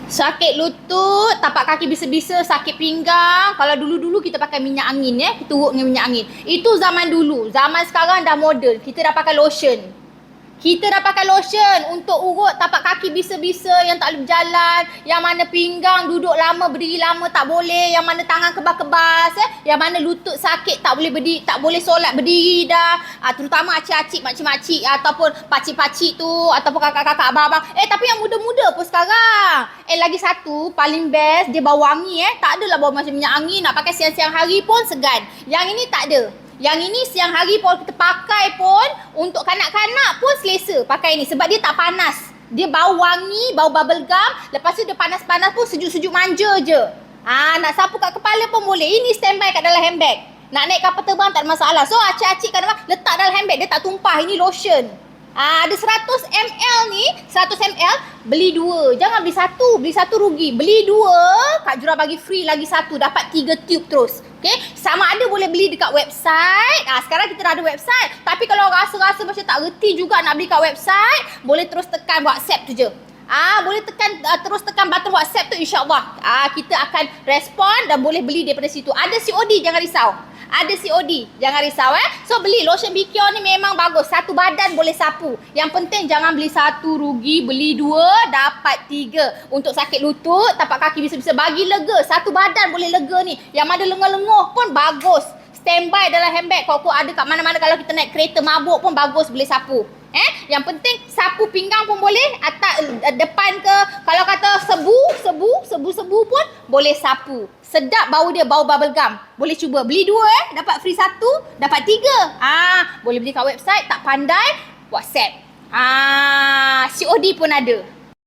Sakit lutut, tapak kaki bisa-bisa, sakit pinggang. Kalau dulu-dulu kita pakai minyak angin kita urut dengan minyak angin. Itu zaman dulu. Zaman sekarang dah moden. Kita dah pakai lotion. Kita dah pakai lotion untuk urut tapak kaki bisa-bisa yang tak boleh berjalan, yang mana pinggang duduk lama, berdiri lama tak boleh, yang mana tangan kebas-kebas, yang mana lutut sakit tak boleh berdiri, tak boleh solat berdiri dah. Terutama acik-acik, makcik-makcik ataupun pakcik-pakcik tu ataupun kakak-kakak, abang-abang. Tapi yang muda-muda pun sekarang. Lagi satu paling best, dia bau wangi Tak adalah bau macam minyak angin, nak pakai siang-siang hari pun segan. Yang ini tak ada. Yang ini siang hari pun kita pakai pun untuk kanak-kanak pun selesa pakai ni sebab dia tak panas. Dia bau wangi, bau bubble gum. Lepas tu dia panas-panas pun sejuk-sejuk manja je. Nak sapu kat kepala pun boleh. Ini standby kat dalam handbag. Nak naik kapal terbang tak ada masalah. So acik-acik kan letak dalam handbag, dia tak tumpah. Ini lotion. Ada 100 ml ni, 100 ml, beli dua. Jangan beli satu rugi. Beli dua, Kak Jura bagi free lagi satu, dapat 3 tube terus. Okay? Sama ada boleh beli dekat website. Sekarang kita dah ada website. Tapi kalau rasa-rasa macam tak reti juga nak beli kat website, boleh terus tekan WhatsApp tu je. Boleh terus tekan button WhatsApp tu, insyaAllah. Kita akan respon dan boleh beli daripada situ. Ada COD, jangan risau. Ada COD, jangan risau So beli lotion Bicure ni memang bagus. Satu badan boleh sapu. Yang penting jangan beli satu rugi, beli dua dapat 3. Untuk sakit lutut, tapak kaki bisa-bisa bagi lega. Satu badan boleh lega ni. Yang mana lenguh-lenguh pun bagus. Standby dalam handbag. Kalau ada kat mana-mana, kalau kita naik kereta mabuk pun bagus, boleh sapu. Yang penting sapu pinggang pun boleh, atas depan ke, kalau kata sebu pun boleh sapu. Sedap bau dia, bau bubble gum. Boleh cuba. Beli dua dapat free satu, dapat 3. Boleh beli kat website, tak pandai WhatsApp. COD pun ada.